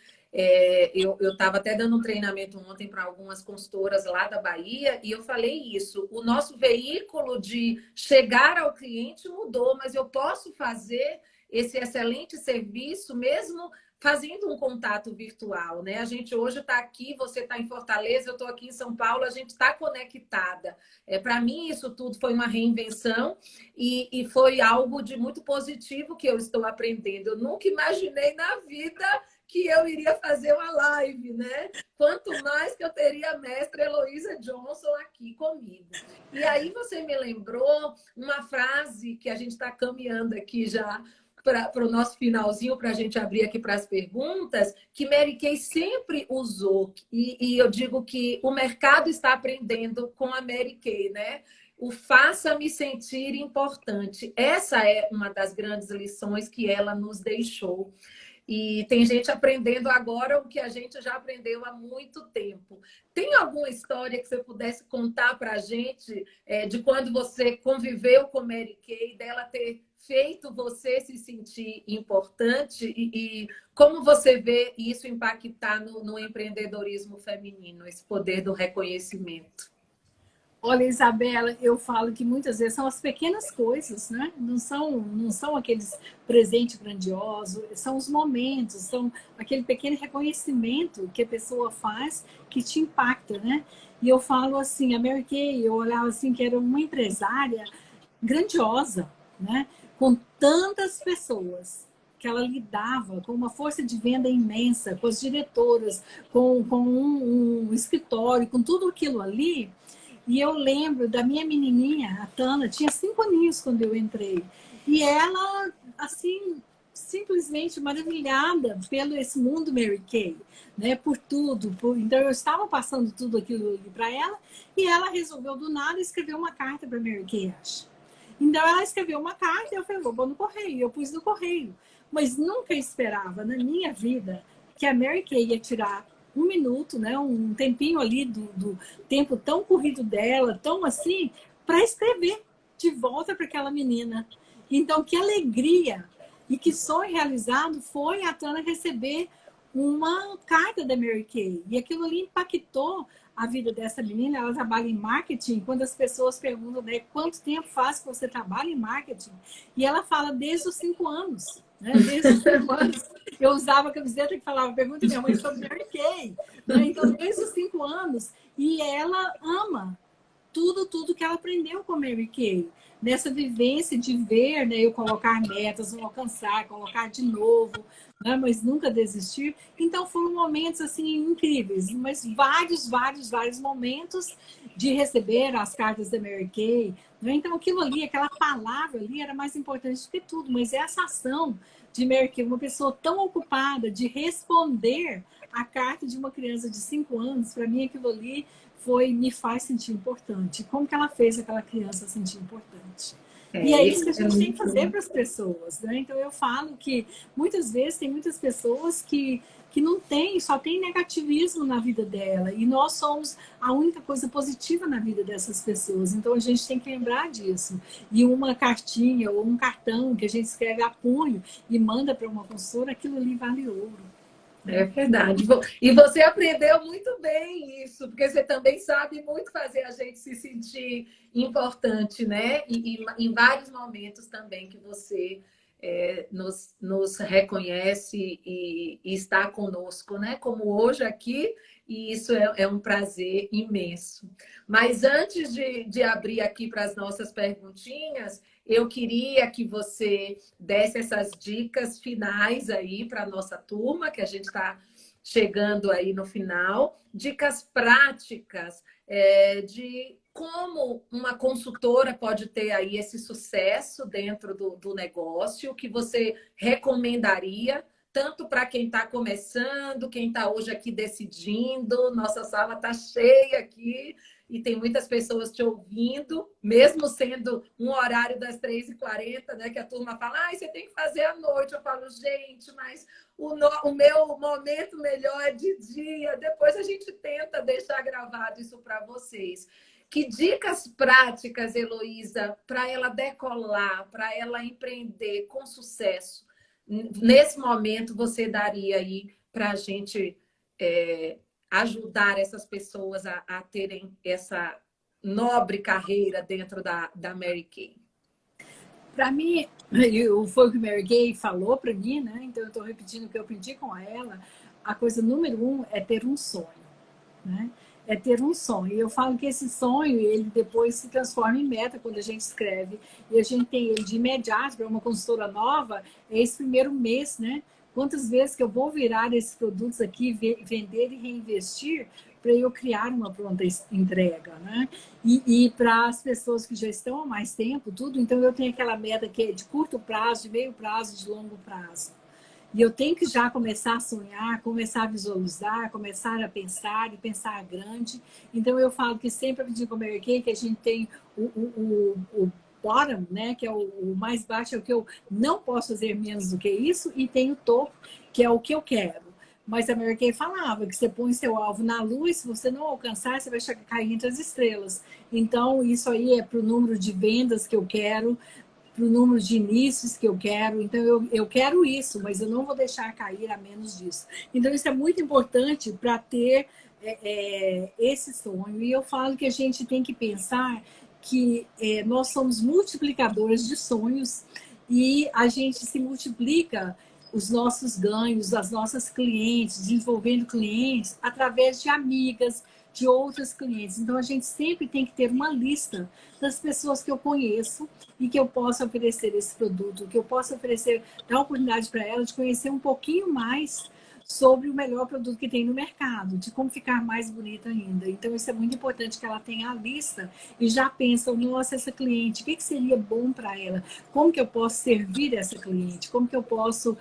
eu estava até dando um treinamento ontem para algumas consultoras lá da Bahia, e eu falei isso, o nosso veículo de chegar ao cliente mudou, mas eu posso fazer esse excelente serviço mesmo fazendo um contato virtual, né? A gente hoje está aqui, você está em Fortaleza, eu estou aqui em São Paulo, a gente está conectada. Para mim, isso tudo foi uma reinvenção e foi algo de muito positivo que eu estou aprendendo. Eu nunca imaginei na vida que eu iria fazer uma live, né? Quanto mais que eu teria a mestra Heloísa Johnson aqui comigo. E aí você me lembrou uma frase que a gente está caminhando aqui já para o nosso finalzinho, para a gente abrir aqui para as perguntas, que Mary Kay sempre usou. E eu digo que o mercado está aprendendo com a Mary Kay, né? O faça-me sentir importante. Essa é uma das grandes lições que ela nos deixou. E tem gente aprendendo agora o que a gente já aprendeu há muito tempo. Tem alguma história que você pudesse contar para a gente de quando você conviveu com Mary Kay, dela ter feito você se sentir importante e como você vê isso impactar no empreendedorismo feminino, esse poder do reconhecimento? Olha, Isabela, eu falo que muitas vezes são as pequenas coisas, né? Não são aqueles presentes grandiosos, são os momentos, são aquele pequeno reconhecimento que a pessoa faz que te impacta, né? E eu falo assim, a Mary Kay, eu olhava assim que era uma empresária grandiosa, né? Com tantas pessoas que ela lidava com uma força de venda imensa, com as diretoras, com um escritório, com tudo aquilo ali. E eu lembro da minha menininha, a Tana, tinha 5 aninhos quando eu entrei. E ela, assim, simplesmente maravilhada pelo esse mundo Mary Kay, né? Por tudo. Então, eu estava passando tudo aquilo para ela e ela resolveu, do nada, escrever uma carta para Mary Kay, acho. Então, ela escreveu uma carta e eu falei, vou pôr no correio. Eu pus no correio. Mas nunca esperava, na minha vida, que a Mary Kay ia tirar 1 minuto, né, um tempinho ali do tempo tão corrido dela, tão assim, para escrever de volta para aquela menina. Então, que alegria e que sonho realizado foi a Tana receber uma carta da Mary Kay. E aquilo ali impactou a vida dessa menina. Ela trabalha em marketing. Quando as pessoas perguntam, né, quanto tempo faz que você trabalha em marketing? E ela fala desde os 5 anos. Né? Desde os 5 anos. Eu usava a camiseta que falava, pergunta minha mãe sobre Mary Kay. Né? Então, desde os 5 anos. E ela ama tudo que ela aprendeu com Mary Kay. Nessa vivência de ver, né, eu colocar metas, não alcançar, colocar de novo, né, mas nunca desistir. Então foram momentos assim incríveis, mas vários momentos de receber as cartas da Mary Kay. Né? Então aquilo ali, aquela palavra ali era mais importante do que tudo, mas essa ação de Mary Kay, uma pessoa tão ocupada de responder a carta de uma criança de 5 anos, para mim aquilo ali me faz sentir importante. Como que ela fez aquela criança sentir importante? E é isso que a gente tem que fazer para as pessoas, né? Então eu falo que muitas vezes tem muitas pessoas que não tem, só tem negativismo na vida dela. E nós somos a única coisa positiva na vida dessas pessoas. Então a gente tem que lembrar disso. E uma cartinha ou um cartão que a gente escreve a punho e manda para uma consultora, aquilo ali vale ouro. É verdade. E você aprendeu muito bem isso, porque você também sabe muito fazer a gente se sentir importante, né? E em vários momentos também que você nos reconhece e está conosco, né? Como hoje aqui, e isso é um prazer imenso. Mas antes de abrir aqui para as nossas perguntinhas, eu queria que você desse essas dicas finais aí para a nossa turma, que a gente está chegando aí no final, dicas práticas de como uma consultora pode ter aí esse sucesso dentro do negócio, que você recomendaria, tanto para quem está começando, quem está hoje aqui decidindo. Nossa sala está cheia aqui e tem muitas pessoas te ouvindo, mesmo sendo um horário das 3h40, né? Que a turma fala, você tem que fazer à noite. Eu falo, gente, mas o meu momento melhor é de dia. Depois a gente tenta deixar gravado isso para vocês. Que dicas práticas, Heloísa, para ela decolar, para ela empreender com sucesso, nesse momento você daria aí para a gente ajudar essas pessoas a terem essa nobre carreira dentro da Mary Kay? Para mim, foi o que a Mary Kay falou para mim, né? Então eu estou repetindo o que eu aprendi com ela. A coisa número 1 é ter um sonho, né? É ter um sonho. E eu falo que esse sonho, ele depois se transforma em meta quando a gente escreve. E a gente tem ele de imediato para uma consultora nova, é esse primeiro mês, né? Quantas vezes que eu vou virar esses produtos aqui, vender e reinvestir para eu criar uma pronta entrega, né? E para as pessoas que já estão há mais tempo, tudo, então eu tenho aquela meta que é de curto prazo, de meio prazo, de longo prazo. E eu tenho que já começar a sonhar, começar a visualizar, começar a pensar e pensar grande. Então eu falo que sempre aprendi com a Mary Kay que a gente tem o bottom, né, que é o mais baixo, é o que eu não posso fazer menos do que isso, e tem o topo, que é o que eu quero. Mas a Mary Kay falava que você põe seu alvo na lua e se você não alcançar, você vai cair entre as estrelas. Então isso aí é para o número de vendas que eu quero, para o número de inícios que eu quero. Então, eu quero isso, mas eu não vou deixar cair a menos disso. Então, isso é muito importante para ter esse sonho. E eu falo que a gente tem que pensar que nós somos multiplicadores de sonhos e a gente se multiplica os nossos ganhos, as nossas clientes, desenvolvendo clientes através de amigas, de outros clientes. Então, a gente sempre tem que ter uma lista das pessoas que eu conheço e que eu possa oferecer esse produto, que eu possa oferecer, dar a oportunidade para ela de conhecer um pouquinho mais sobre o melhor produto que tem no mercado, de como ficar mais bonita ainda. Então, isso é muito importante que ela tenha a lista e já pensa, nossa, essa cliente, o que seria bom para ela? Como que eu posso servir essa cliente? Como que eu posso...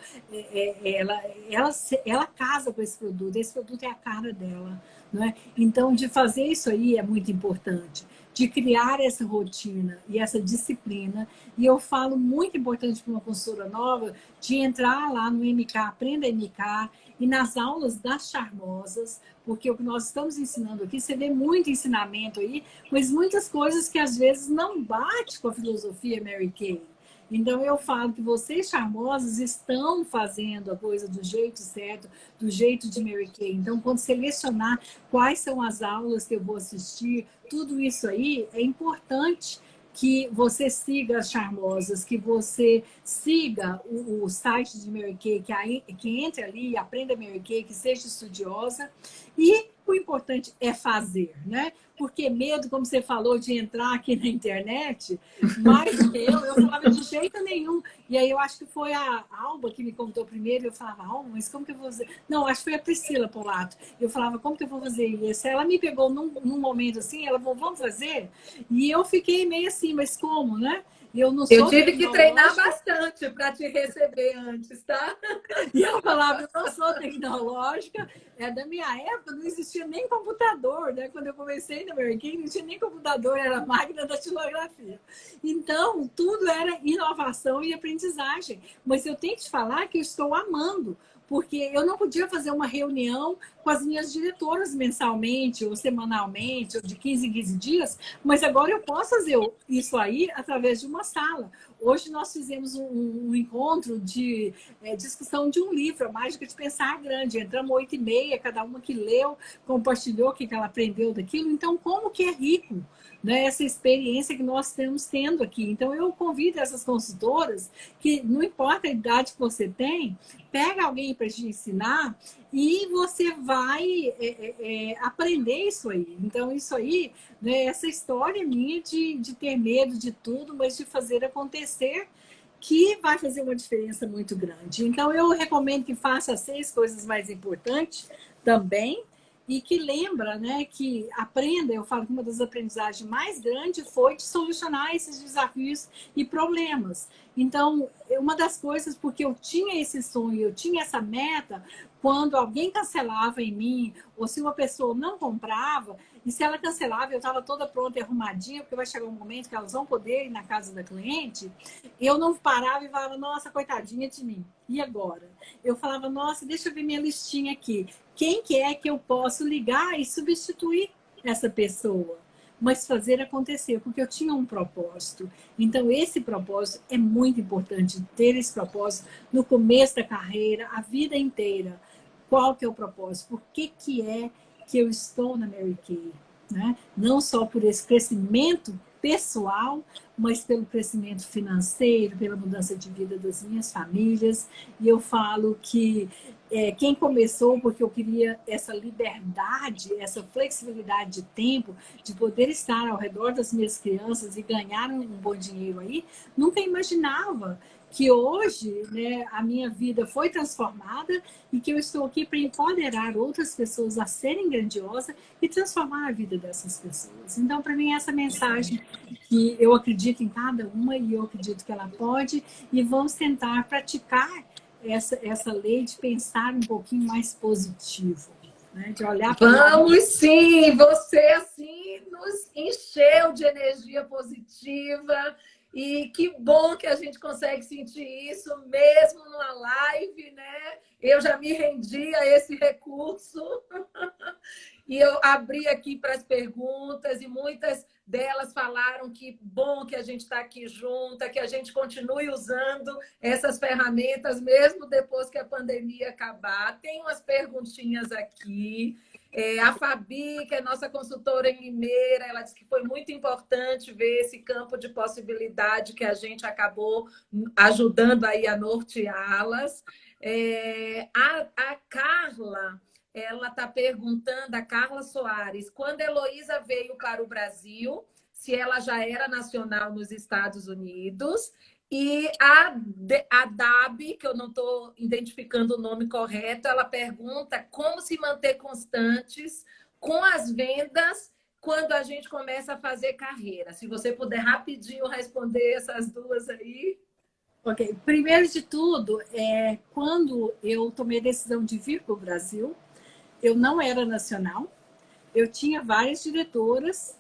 ela casa com esse produto é a cara dela. Né? Então, de fazer isso aí é muito importante, de criar essa rotina e essa disciplina. E eu falo muito importante para uma consultora nova, de entrar lá no MK, aprenda MK, e nas aulas das charmosas, porque o que nós estamos ensinando aqui, você vê muito ensinamento aí, mas muitas coisas que às vezes não bate com a filosofia Mary Kay. Então, eu falo que vocês, charmosas, estão fazendo a coisa do jeito certo, do jeito de Mary Kay. Então, quando selecionar quais são as aulas que eu vou assistir, tudo isso aí é importante que você siga as charmosas, que você siga o site de Mary Kay, que entre ali e aprenda Mary Kay, que seja estudiosa. E o importante é fazer, né? Porque medo, como você falou, de entrar aqui na internet, mais do que eu falava de jeito nenhum. E aí eu acho que foi a Alba que me contou primeiro, eu falava, Alba, mas como que eu vou fazer? Não, acho que foi a Priscila Polato. Eu falava, como que eu vou fazer isso? Ela me pegou num momento assim, ela falou, vamos fazer? E eu fiquei meio assim, mas como, né? Eu tive que treinar bastante para te receber antes, tá? E eu falava, eu não sou tecnológica, da minha época não existia nem computador, né? Quando eu comecei na Mary Kay, não tinha nem computador, era a máquina da xilografia. Então, tudo era inovação e aprendizagem. Mas eu tenho que te falar que eu estou amando, porque eu não podia fazer uma reunião com as minhas diretoras mensalmente ou semanalmente, ou de 15 em 15 dias, mas agora eu posso fazer isso aí através de uma sala. Hoje nós fizemos um encontro de discussão de um livro, A Mágica de Pensar Grande. Entramos 8h30, cada uma que leu, compartilhou o que ela aprendeu daquilo. Então, como que é rico, né, essa experiência que nós estamos tendo aqui. Então, eu convido essas consultoras que, não importa a idade que você tem, pega alguém para te ensinar e você vai aprender isso aí. Então, isso aí, né, essa história minha de ter medo de tudo, mas de fazer acontecer, que vai fazer uma diferença muito grande. Então, eu recomendo que faça 6 coisas mais importantes também, e que lembra, né, que aprenda, eu falo que uma das aprendizagens mais grandes foi de solucionar esses desafios e problemas. Então, uma das coisas, porque eu tinha esse sonho, eu tinha essa meta, quando alguém cancelava em mim, ou se uma pessoa não comprava, e se ela cancelava, eu estava toda pronta e arrumadinha, porque vai chegar um momento que elas vão poder ir na casa da cliente, eu não parava e falava, nossa, coitadinha de mim, e agora? Eu falava, nossa, deixa eu ver minha listinha aqui. Quem que é que eu posso ligar e substituir essa pessoa? Mas fazer acontecer, porque eu tinha um propósito. Então, esse propósito é muito importante, ter esse propósito no começo da carreira, a vida inteira. Qual que é o propósito? Por que é que eu estou na Mary Kay? Né? Não só por esse crescimento pessoal, mas pelo crescimento financeiro, pela mudança de vida das minhas famílias. E eu falo que quem começou porque eu queria essa liberdade, essa flexibilidade de tempo, de poder estar ao redor das minhas crianças e ganhar um bom dinheiro aí, nunca imaginava que hoje, né, a minha vida foi transformada e que eu estou aqui para empoderar outras pessoas a serem grandiosas e transformar a vida dessas pessoas. Então, para mim, essa mensagem que eu acredito em cada uma e eu acredito que ela pode, e vamos tentar praticar essa lei de pensar um pouquinho mais positivo, né? De olhar para Vamos sim, você assim nos encheu de energia positiva e que bom que a gente consegue sentir isso mesmo numa live, né? Eu já me rendi a esse recurso e eu abri aqui para as perguntas e muitas delas falaram que bom que a gente está aqui junta, que a gente continue usando essas ferramentas mesmo depois que a pandemia acabar. Tem umas perguntinhas aqui. A Fabi, que é nossa consultora em Limeira, ela disse que foi muito importante ver esse campo de possibilidade que a gente acabou ajudando aí a norteá-las. A Carla, ela está perguntando, a Carla Soares, quando a Heloísa veio para o Brasil, se ela já era nacional nos Estados Unidos. E a Dabi, que eu não estou identificando o nome correto, ela pergunta como se manter constantes com as vendas quando a gente começa a fazer carreira. Se você puder rapidinho responder essas duas aí. Ok. Primeiro de tudo, quando eu tomei a decisão de vir para o Brasil, eu não era nacional, eu tinha várias diretoras,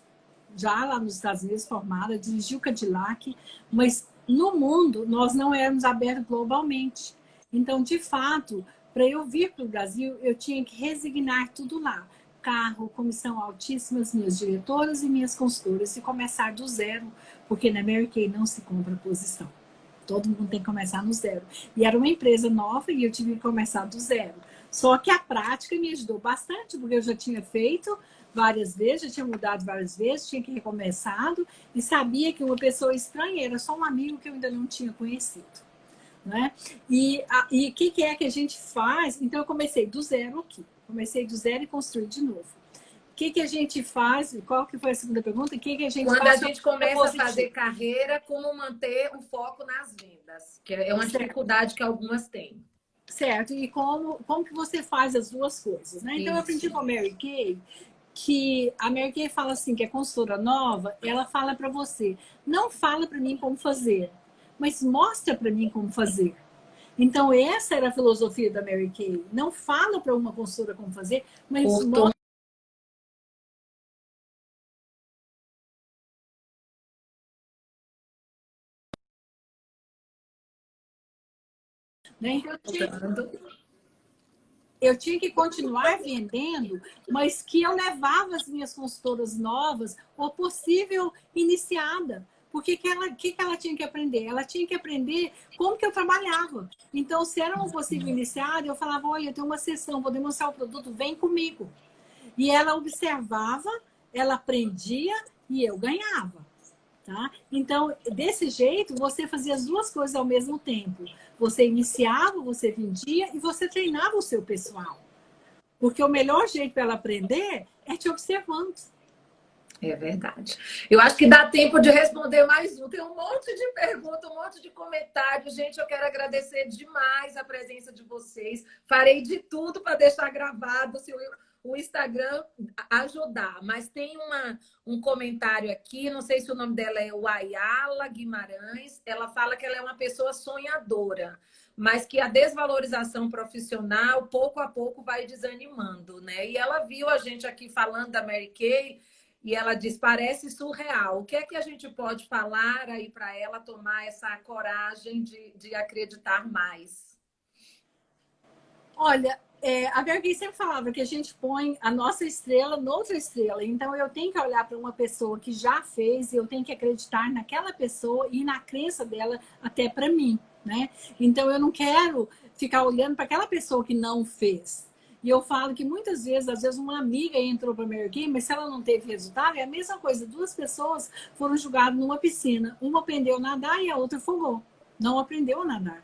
já lá nos Estados Unidos formada, dirigi o Cadillac, mas no mundo nós não éramos abertos globalmente. Então, de fato, para eu vir para o Brasil, eu tinha que resignar tudo lá. Carro, comissão altíssima, minhas diretoras e minhas consultoras, e começar do zero, porque na Mary Kay não se compra posição. Todo mundo tem que começar no zero. E era uma empresa nova e eu tive que começar do zero. Só que a prática me ajudou bastante, porque eu já tinha feito várias vezes, já tinha mudado várias vezes, tinha que recomeçado e sabia que uma pessoa estranha era só um amigo que eu ainda não tinha conhecido. Né? E o que é que a gente faz? Então, eu comecei do zero aqui. Comecei do zero e construí de novo. O que a gente faz? Qual que foi a segunda pergunta? O que a gente Quando faz? a gente começa a fazer carreira, como manter o foco nas vendas? Que é uma dificuldade que algumas têm. Certo. E como que você faz as duas coisas, né? Então, eu aprendi com a Mary Kay que a Mary Kay fala assim, que é consultora nova, ela fala para você, não fala para mim como fazer, mas mostra para mim como fazer. Então, essa era a filosofia da Mary Kay. Não fala para uma consultora como fazer, mas mostra. Né? Então, eu tinha que continuar vendendo, mas que eu levava as minhas consultoras novas, ou possível iniciada, que ela tinha que aprender? Ela tinha que aprender como que eu trabalhava. Então, se era um possível iniciado, eu falava, olha, eu tenho uma sessão, vou demonstrar o produto, vem comigo. E ela observava, ela aprendia e eu ganhava. Tá? Então, desse jeito, você fazia as duas coisas ao mesmo tempo. Você iniciava, você vendia e você treinava o seu pessoal. Porque o melhor jeito para ela aprender é te observando. É verdade. Eu acho que dá tempo de responder mais um. Tem um monte de perguntas, um monte de comentários. Gente, eu quero agradecer demais a presença de vocês. Farei de tudo para deixar gravado se o Instagram ajudar. Mas tem um comentário aqui, não sei se o nome dela é Wayala Guimarães. Ela fala que ela é uma pessoa sonhadora, mas que a desvalorização profissional, pouco a pouco, vai desanimando, né? E ela viu a gente aqui falando da Mary Kay, e ela diz, parece surreal. O que é que a gente pode falar aí para ela tomar essa coragem de acreditar mais? Olha, a Bergui sempre falava que a gente põe a nossa estrela noutra estrela. Então, eu tenho que olhar para uma pessoa que já fez e eu tenho que acreditar naquela pessoa e na crença dela até para mim, né? Então, eu não quero ficar olhando para aquela pessoa que não fez. E eu falo que muitas vezes, às vezes, uma amiga entrou para a Mary Kay, mas se ela não teve resultado, é a mesma coisa. Duas pessoas foram jogadas numa piscina. Uma aprendeu a nadar e a outra afogou. Não aprendeu a nadar.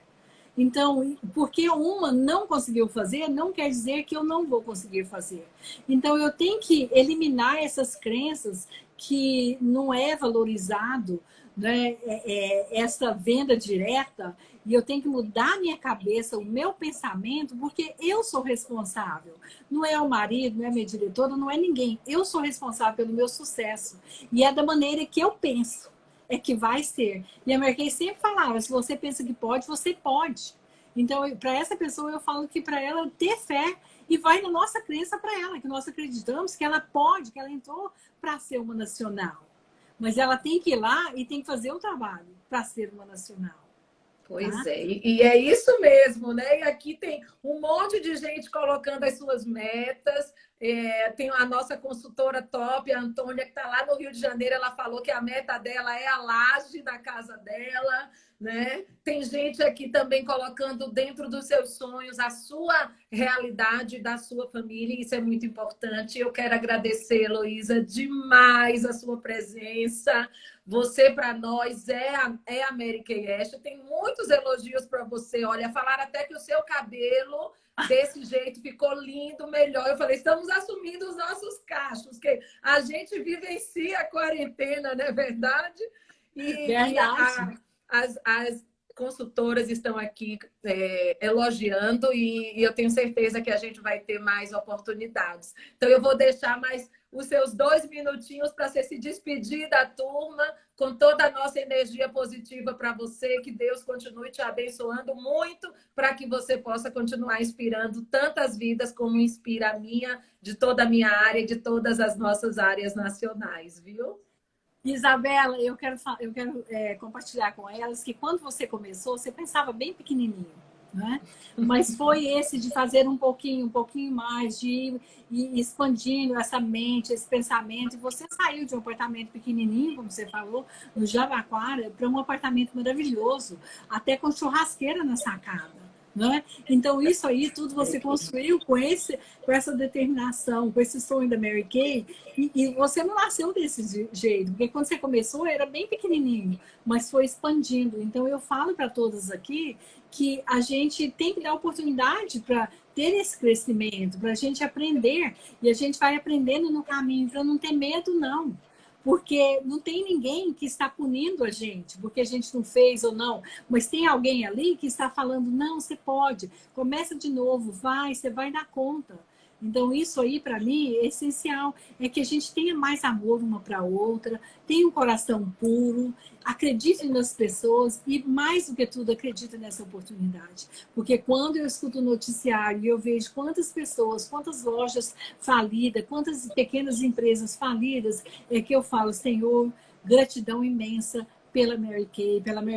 Então, porque uma não conseguiu fazer, não quer dizer que eu não vou conseguir fazer. Então, eu tenho que eliminar essas crenças que não é valorizado, né, essa venda direta, e eu tenho que mudar a minha cabeça, o meu pensamento, porque eu sou responsável. Não é o marido, não é a minha diretora, não é ninguém. Eu sou responsável pelo meu sucesso. E é da maneira que eu penso. É que vai ser. E a Mary Kay sempre falava, se você pensa que pode, você pode. Então, para essa pessoa, eu falo que para ela ter fé e vai na nossa crença para ela, que nós acreditamos que ela pode, que ela entrou para ser uma nacional. Mas ela tem que ir lá e tem que fazer o trabalho para ser uma nacional. Pois Tá? é, e é isso mesmo, né? E aqui tem um monte de gente colocando as suas metas. Tem a nossa consultora top, a Antônia, que está lá no Rio de Janeiro. Ela falou que a meta dela é a laje da casa dela, né? Tem gente aqui também colocando dentro dos seus sonhos a sua realidade da sua família. E isso é muito importante. Eu quero agradecer, Heloísa, demais a sua presença. Você, para nós, é a Mary Kay Ash. Tem muitos elogios para você. Olha, falaram até que o seu cabelo desse jeito ficou lindo, melhor. Eu falei, estamos assumindo os nossos cachos, que a gente vivencia a quarentena, não é verdade? Verdade. As consultoras estão aqui elogiando e eu tenho certeza que a gente vai ter mais oportunidades. Então, eu vou deixar mais os seus 2 minutinhos para você se despedir da turma com toda a nossa energia positiva para você. Que Deus continue te abençoando muito para que você possa continuar inspirando tantas vidas como inspira a minha, de toda a minha área e de todas as nossas áreas nacionais, viu? Isabela, eu quero compartilhar com elas que quando você começou, você pensava bem pequenininho, né? Mas foi esse de fazer um pouquinho mais, de ir expandindo essa mente, esse pensamento. E você saiu de um apartamento pequenininho, como você falou, no Jabaquara, para um apartamento maravilhoso, até com churrasqueira na sacada. Né? Então, isso aí tudo você construiu com essa determinação, com esse sonho da Mary Kay, e você não nasceu desse jeito, porque quando você começou era bem pequenininho, mas foi expandindo. Então, eu falo para todas aqui que a gente tem que dar oportunidade para ter esse crescimento, para a gente aprender, e a gente vai aprendendo no caminho, para não ter medo, não. Porque não tem ninguém que está punindo a gente, porque a gente não fez ou não, mas tem alguém ali que está falando, não, você pode, começa de novo, você vai dar conta. Então, isso aí, para mim, é essencial. É que a gente tenha mais amor uma para a outra, tenha um coração puro, acredite nas pessoas e, mais do que tudo, acredite nessa oportunidade. Porque quando eu escuto o noticiário e eu vejo quantas pessoas, quantas lojas falidas, quantas pequenas empresas falidas, é que eu falo, Senhor, gratidão imensa pela Mary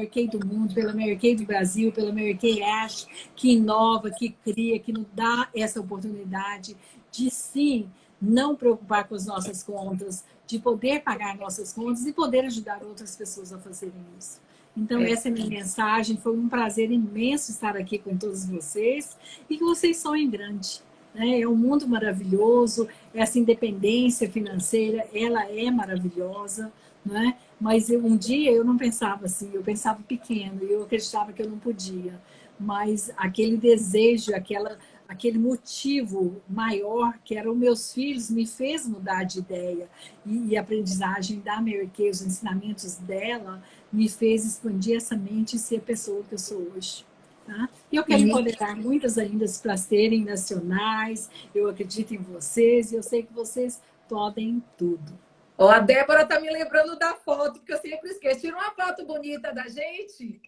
Kay do mundo, pela Mary Kay do Brasil, pela Mary Kay Ash, que inova, que cria, que nos dá essa oportunidade de sim, não preocupar com as nossas contas, de poder pagar nossas contas e poder ajudar outras pessoas a fazerem isso. Então, essa é a minha mensagem. Foi um prazer imenso estar aqui com todos vocês e que vocês sonhem grande. Né? É um mundo maravilhoso, essa independência financeira, ela é maravilhosa, né? Mas um dia eu não pensava assim, eu pensava pequeno, eu acreditava que eu não podia. Mas aquele desejo, aquele motivo maior, que eram meus filhos, me fez mudar de ideia. E a aprendizagem da Mary Kay, os ensinamentos dela, me fez expandir essa mente e ser a pessoa que eu sou hoje. Tá? E eu quero empoderar muitas ainda para serem nacionais, eu acredito em vocês e eu sei que vocês podem tudo. Ó, a Débora tá me lembrando da foto, porque eu sempre esqueço. Tira uma foto bonita da gente.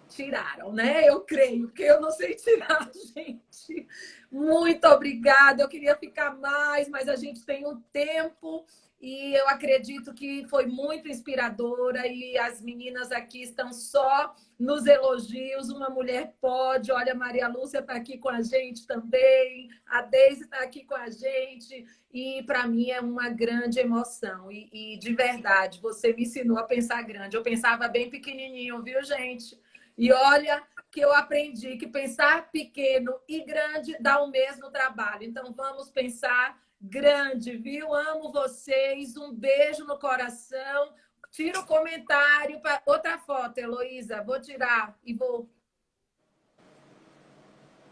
Tiraram, né? Eu creio, porque eu não sei tirar, gente. Muito obrigada. Eu queria ficar mais, mas a gente tem um tempo e eu acredito que foi muito inspiradora e as meninas aqui estão só nos elogios. Uma mulher pode. Olha, a Maria Lúcia está aqui com a gente também. A Deise está aqui com a gente. E para mim é uma grande emoção. E de verdade, você me ensinou a pensar grande. Eu pensava bem pequenininho, viu, gente? E olha que eu aprendi que pensar pequeno e grande dá o mesmo trabalho. Então, vamos pensar grande, viu? Amo vocês. Um beijo no coração. Tira o comentário para outra foto, Heloísa. Vou tirar e vou.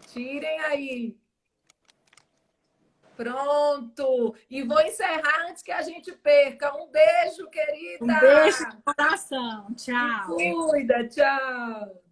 Tirem aí. Pronto. E vou encerrar antes que a gente perca. Um beijo, querida. Um beijo no coração. Tchau. Cuida, tchau.